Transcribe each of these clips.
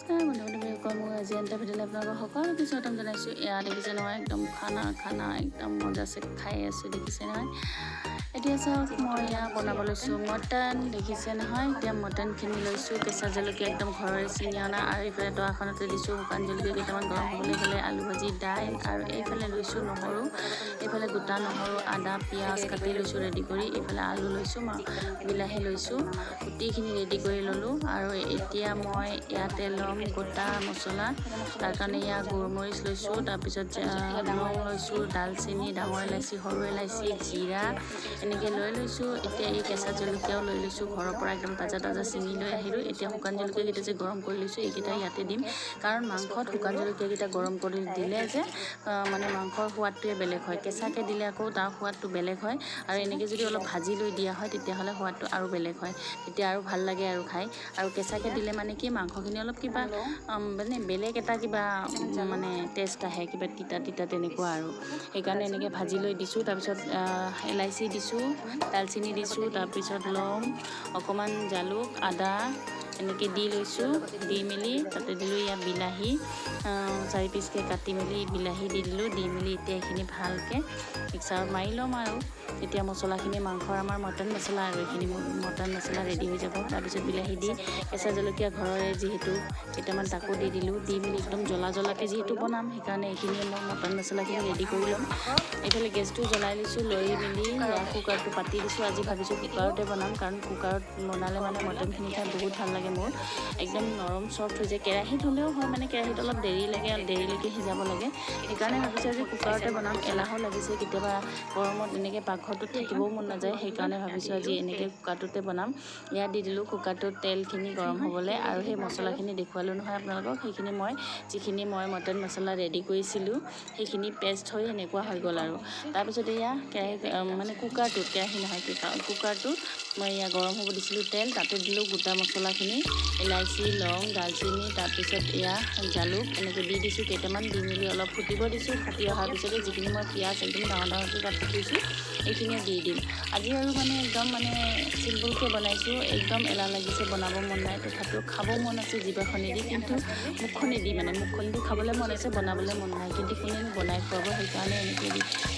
নমস্কাৰ বন্ধু বান্ধৱীসকল, মোৰ আজি এটা ভিডিঅ'লৈ আপোনালোকক সকলোকে স্বাগতম জনাইছোঁ। এয়া দেখিছে নহয়, একদম খানা একদম মজাছে খাই আছোঁ, দেখিছে নহয়। এতিয়া চাওক, মই এয়া বনাব লৈছোঁ মটন, দেখিছে নহয়। এতিয়া মটনখিনি লৈছোঁ, কেঁচা জলকীয়া একদম ঘৰৰে ছিঙি অনা, আৰু এইফালে তৱাখনতে দিছোঁ শুকান জলকীয়া কেইটামান গৰম হ'বলৈ, এইফালে আলু ভাজি, দাইল, আৰু এইফালে লৈছোঁ নহৰু, এইফালে গোটা নহৰু, আদা, পিঁয়াজ কাটি লৈছোঁ ৰেডি কৰি, এইফালে আলু লৈছোঁ, বিলাহী লৈছোঁ, গোটেইখিনি ৰেডি কৰি ল'লোঁ। আৰু এতিয়া মই ইয়াতে ল'ম গোটা মছলা, তাৰ কাৰণে ইয়াত গোলমৰিচ লৈছোঁ, তাৰপিছত লং লৈছোঁ, ডালচেনি, ডাঙৰ ইলাচি, সৰু ইলাচি, জিৰা এনেকৈ লৈছোঁ। এতিয়া এই কেঁচা জলকীয়াও লৈ লৈছোঁ, ঘৰৰ পৰা একদম তাজা ছিঙি লৈ আহিলোঁ। এতিয়া শুকান জলকীয়াকেইটা যে গৰম কৰি লৈছোঁ, এইকেইটা ইয়াতে দিম, কাৰণ মাংসত শুকান জলকীয়াকেইটা গৰম কৰি দিলে যে মানে মাংসৰ সোৱাদটোৱে বেলেগ হয়। কেঁচাকৈ দিলে আকৌ তাৰ সোৱাদটো বেলেগ হয়, আৰু এনেকৈ যদি অলপ ভাজি লৈ দিয়া হয় তেতিয়াহ'লে সোৱাদটো আৰু বেলেগ হয়, তেতিয়া আৰু ভাল লাগে আৰু খাই। আৰু কেঁচাকৈ দিলে মানে কি মাংসখিনি অলপ কিবা মানে বেলেগ এটা কিবা মানে টেষ্ট আহে, কিবা তিতা তেনেকুৱা আৰু সেইকাৰণে এনেকৈ ভাজি লৈ দিছোঁ। তাৰপিছত ইলাচি দিছোঁ, দালচেনি দিছোঁ, তাৰপিছত লং, অকণমান জালুক, আদা এনেকৈ দি লৈছোঁ। দি মেলি তাতে দিলোঁ ইয়াত বিলাহী 4 পিচকৈ কাটি মেলি বিলাহী দি দিলোঁ। দি মেলি এতিয়া এইখিনি ভালকৈ মিক্সাৰত মাৰি ল'ম। আৰু এতিয়া মছলাখিনি মাংসৰ আমাৰ মটন মছলা, আৰু এইখিনি মটন মছলা ৰেডি হৈ যাব। তাৰপিছত বিলাহী দি কেঁচা জলকীয়া ঘৰৰে যিহেতু কেইটামান তাকো দি দিলোঁ। দি মেলি একদম জ্বলাকৈ যিহেতু বনাম, সেইকাৰণে এইখিনিয়ে মই মটন মছলাখিনি ৰেডি কৰি ল'ম। এইফালে গেছটো জ্বলাই লৈছোঁ, লৈ মেলি কুকাৰটো পাতি দিছোঁ। আজি ভাবিছোঁ কুকাৰতে বনাম, কাৰণ কুকাৰত বনালে মানে মটনখিনি খাই বহুত ভাল লাগে মোৰ, একদম নৰম চফ্ট হৈ যায়। কেৰাহীত হ'লেও হয়, মানে কেৰাহীত অলপ দেৰি লাগে, দেৰিলৈকে সিজাব লাগে, সেইকাৰণে ভাবিছোঁ আজি কুকাৰতে বনাম। এলাহো লাগিছে, কেতিয়াবা গৰমত এনেকৈ পাকঘৰটোত থাকিবও মন নাযায়, সেইকাৰণে ভাবিছোঁ আজি এনেকৈ কুকাৰটোতে বনাম। ইয়াত দি দিলোঁ কুকাৰটোত তেলখিনি গৰম হ'বলৈ, আৰু সেই মছলাখিনি দেখুৱালোঁ নহয় আপোনালোকক, সেইখিনি যিখিনি মই মটন মছলা ৰেডি কৰিছিলোঁ সেইখিনি পেষ্ট হৈ এনেকুৱা হৈ গ'ল। আৰু তাৰপিছত এয়া মানে কুকাৰটোত মই এয়া গৰম হ'ব দিছিলোঁ তেল, তাতে দিলোঁ গোটা মছলাখিনি, ইলাচি, লং, দালচেনি, তাৰপিছত এয়া জালুক এনেকৈ দি দিছোঁ কেইটামান। দি মেলি অলপ ফুটিব দিছোঁ। ফুটি অহাৰ পিছতে যিখিনি মই পিঁয়াজ একদম ডাঙৰকৈ কাটি থৈছোঁ এইখিনিয়ে দি দিম। আজি আৰু মানে একদম চিম্পুলকৈ বনাইছোঁ, একদম এলাহ লাগিছে, বনাব মন নাই, তথাপিও খাব মন আছে জিভাখনেদি, কিন্তু মুখখনেদি খাবলৈ মন আছে, বনাবলৈ মন নাই, কিন্তু কোনেনো বনাই খুৱাব, সেইকাৰণে এনেকৈ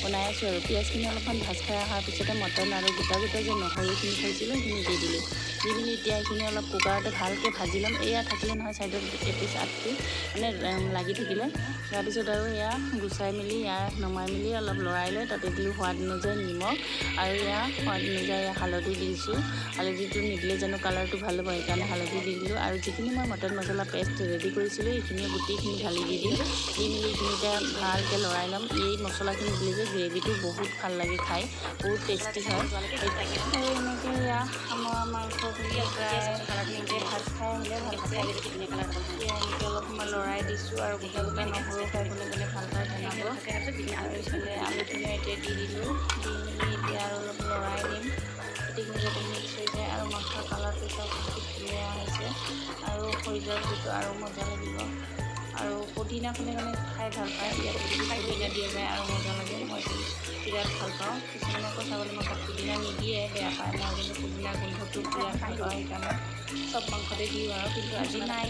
বনাই আছোঁ। আৰু পিঁয়াজখিনি অলপমান ভাজ খাই অহাৰ পিছতে মটন আৰু গোটা যে নহৰুখিনি থৈছিলোঁ সেইখিনি দি দিলোঁ। দি মেলি এতিয়া এইখিনি অলপ কুকাৰতে ভালকৈ ভাজি ল'ম। এয়া থাকিলে নহয় ছাইডত এপিচ আঠপিচ মানে লাগি থাকিলে, তাৰপিছত আৰু এয়া গুচাই মেলি নমাই মেলি অলপ লৰাই লৈ তাতে দিলোঁ সোৱাদ অনুযায়ী নিমখ, আৰু সোৱাদ অনুযায়ী হালধি দি দিছোঁ। হালধিটো নিদিলে জানো কালাৰটো ভাল হ'ব, সেইকাৰণে হালধি দি দিলোঁ। আৰু যিখিনি মই মটন মছলা পেষ্ট ৰেডি কৰিছিলোঁ এইখিনিয়ে গোটেইখিনি ঢালি দি দিম। দি মেলি এইখিনিতে ভালকৈ লৰাই ল'ম। এই মছলাখিনি দিলে যে গ্ৰেভিটো বহুত ভাল লাগে খাই, বহুত টেষ্টি হয়। আৰু এনেকৈ আমাৰ মাংসখিনি প্ৰায় এনেকৈ ভাত খাই আহিলে ভালকৈ এনেকৈ অলপ সময় লৰাই দিছোঁ। আৰু গোটা নহৰু খাই কোনে ভাল পায় জনাব। আৰু এইফালে আলুখিনিও এতিয়া দি দিলোঁ। দি মেলি এতিয়া আৰু অলপ লৰাই দিম, গোটেইখিনি যাতে মিক্স হৈ যায়। আৰু মাংসৰ কালাৰটো চাওক কি ধুনীয়া হৈছে, আৰু হৈ যোৱাৰ পিছতো আৰু মজা লাগিব। আৰু পুদিনাখিনি খাই ভাল পায়, ইয়াত যদি পুদিনা দিয়া যায় আৰু মজা লাগে। মইতো বিৰাট ভাল পাওঁ। কিছুমানে আকৌ ছাগলী মাংসত পুদিনা নিদিয়ে, বেয়া পায়, মই কিন্তু পুদিনাৰ গোন্ধটো বিৰাট ভাল পাওঁ, সেইকাৰণে চব মাংসতে দিওঁ আৰু, কিন্তু আজি নাই।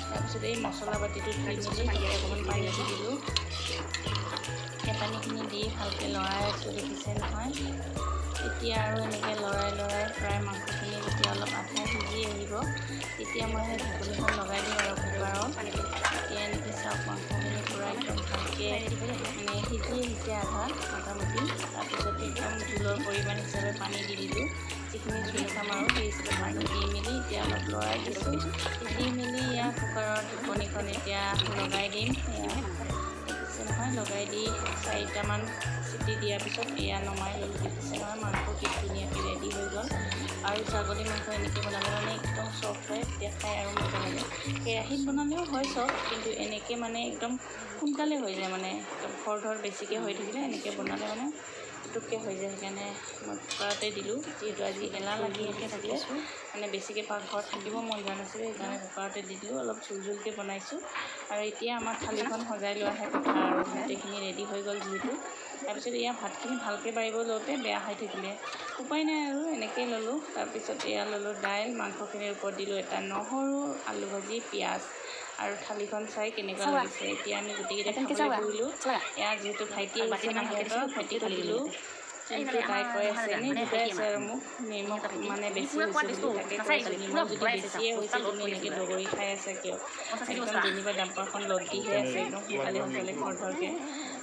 তাৰপিছত এই মছলা বাতিটো ধুই মেলি তাতে অকণমান পানী দি দিলোঁ। সেই পানীখিনি দি ভালকৈ লৰাই আছোঁ, দেখিছে নহয়। এতিয়া আৰু এনেকৈ লৰাই প্ৰায় মাংসখিনি যেতিয়া অলপ আধা সিজি আহিব, তেতিয়া মই সেই ঢাকনিখন লগাই দিম আৰু কুকাৰত। এতিয়া এনেকৈ চাওক মাংসখিনি পূৰা একদম ভালকৈ সিজি আহিছে আধা মোটামুটি। তাৰপিছত একদম জোলৰ পৰিমাণ হিচাপে পানী দি দিলোঁ, যিখিনি জোল খাম আৰু সেই হিচাপে পানী দি মেলি এতিয়া অলপ লৰাই দিছোঁ। দি মেলি কুকাৰৰ ঢাকনিখন এতিয়া লগাই দিম। দেখিছে নহয়, লগাই দি 4টামান চিটি দিয়াৰ পিছত নমাই ল'লোঁ। দেখিছে নহয়, মাংস কি ধুনীয়াকৈ ৰেডি হৈ গ'ল। আৰু ছাগলী মাংস এনেকৈ বনালে একদম চফ্ট হয়, তেতিয়া খাই আৰু মজা লাগে। কেৰাহীত বনালেও হয় চফ্ট, কিন্তু এনেকৈ একদম সোনকালে হৈ যায়, একদম খৰধৰ বেছিকৈ হৈ থাকিলে এনেকৈ বনালে পুটুককৈ হৈ যায়। সেইকাৰণে মই কুকাৰতে দিলোঁ, যিহেতু আজি এলাহ লাগি থাকিলে, বেছিকৈ পাকঘৰত থাকিব মন যোৱা নাছিলে, সেইকাৰণে কুকাৰতে দি দিলোঁ। অলপ জোলকৈ বনাইছোঁ। আৰু এতিয়া আমাৰ থালিখন সজাই লোৱাহে কথা, আৰু গোটেইখিনি ৰেডি হৈ গ'ল যিহেতু। তাৰপিছত ভাতখিনি ভালকৈ বাঢ়িব লওঁতে বেয়া হৈ থাকিলে, উপায় নাই আৰু এনেকৈ ল'লোঁ। তাৰপিছত ল'লোঁ দাইল, মাংসখিনিৰ ওপৰত দিলোঁ এটা নহৰু, আলু ভাজি, পিঁয়াজ, আৰু থালিখন চাই কেনেকুৱা লাগিছে। এতিয়া আমি গোটেইকেইটা খাবলৈ বহিলোঁ। এয়া যিহেতু ভাইটি আহিছে সিহঁতৰ ভাইটি দিলোঁ। কিন্তু তাই কৈ আছে এনেই বুজাই আছে আৰু মোক নিমখ মানে বেছি হৈছে বুলি। তাকে কৈ আছে নিমখ যদি বেছিয়ে হৈছে তুমি এনেকৈ দগৰি খাই আছা কিয়? একদম যেনিবা ডাম্পাৰখন লদ দিহে আছে একদম সোনকালে সোনকালে খৰধৰকৈ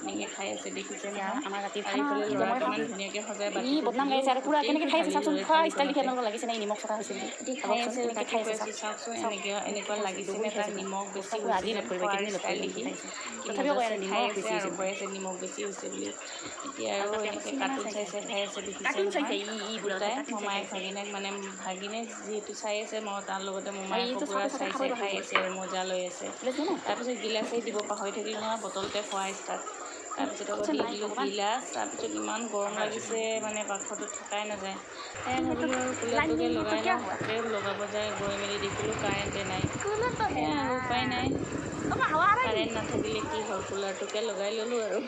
এনেকৈ খাই আছে। দেখিছে নহয় আমাৰ ৰাতিৰ আৰু ইফালে ল'ৰা ইমান ধুনীয়াকৈ সজাই বাকী বদনাম গাইছে আৰু পুৰা কেনেকৈ খাই আছে চাওকচোন। খোৱা ষ্টাইল দেখি আপোনালোকৰ লাগিছে নে নিমখ থকা হৈছে বুলি? এতিয়া খাই আছে তাকে কৈ আছোঁ চাওকচোন এনেকুৱা লাগিছেনে তাত নিমখ বেছি আজি হৈছে লগ কৰিব খোৱাৰ কেইদিন লগ ষ্টাইল কৰিব দেখি তথাপিও কয় খাই নিমখ আছে বেছি আৰু হৈছে কৈ আছে নিমখ বেছি হৈছে বুলি। এতিয়া আৰু এনেকৈ কাৰ্টুন চাই চাই খাই আছে। দেখিছে নহয় দুটাই মমায়েক ভাগিনেক মানে ভাগিনে যিহেতু চাই আছে মই তাৰ লগতে মমায়েকৰ পূৰা চাই চাই খাই আছে আৰু মজা লৈ আছে। তাৰপিছত গিলাচেই দিব পাহৰি থাকিলোঁ নহয় বটলতে খোৱা ষ্টাৰ্ট। তাৰপিছত আকৌ দি দিলোঁ গিলাচ। তাৰপিছত ইমান গৰম লাগিছে মানে পাকঘৰটোত থকাই নাযায়। ভাবিলোঁ আৰু কুলাৰটোকে লগাই লওঁ। তাকে লগাব যায় গৈ মেলি দেখিলোঁ কাৰেণ্টে নাই। আৰু উপায় নাই, কাৰেণ্ট নাথাকিলে কি হ'ল কুলাৰটোকে লগাই ল'লোঁ আৰু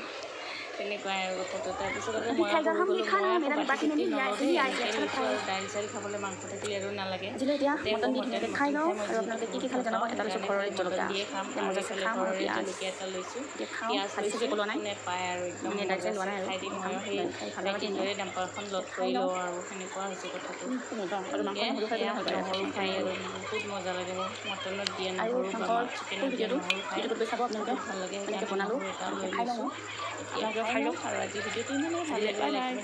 তেনেকুৱাই আৰু কথাটো। তাৰপিছত আকৌ মই আকৌ হৈ গ'লোঁ মই আকৌ বাকী চুটি নলওঁ দেই এনেকৈ লৈছোঁ আৰু দাইল চাইল খাবলৈ মাংস থাকিলে আৰু নালাগে। মটন দি ধুনীয়াকৈ খাই লওঁ মই আৰু আপোনালোকে কি কি খালে জনাব। এটা লৈছোঁ ঘৰৰে জলকীয়া দিয়ে খাম আৰু মজাছে এইফালে খাম আৰু ঘৰৰে পিঁয়াজ জলকীয়া এটা লৈছোঁ। খাওঁ পিঁয়াজ ভাজি চাজি লৈছোঁ পেলোৱা নাই কোনে পায় আৰু একদম মানে দাইল চাইল লোৱা নাই আৰু খাই দিম ময়ো সেই ভাইটিৰ দৰে ডাম্পাৰখন লগ কৰি লওঁ আৰু সেনেকুৱা হৈছে কথাটো। এয়া নহৰু খাই আৰু বহুত মজা লাগে মোৰ মটনত দিয়া নহৰু বা চিকেনত দিয়া নহৰু খাই বহুত ভাল লাগে। সেইকাৰণে নহৰু এটা লৈ লৈছোঁ। এতিয়া খাই লওঁ আৰু আজি ভিডিঅ'টো ইমানেই ভাল লাগিলে লাইক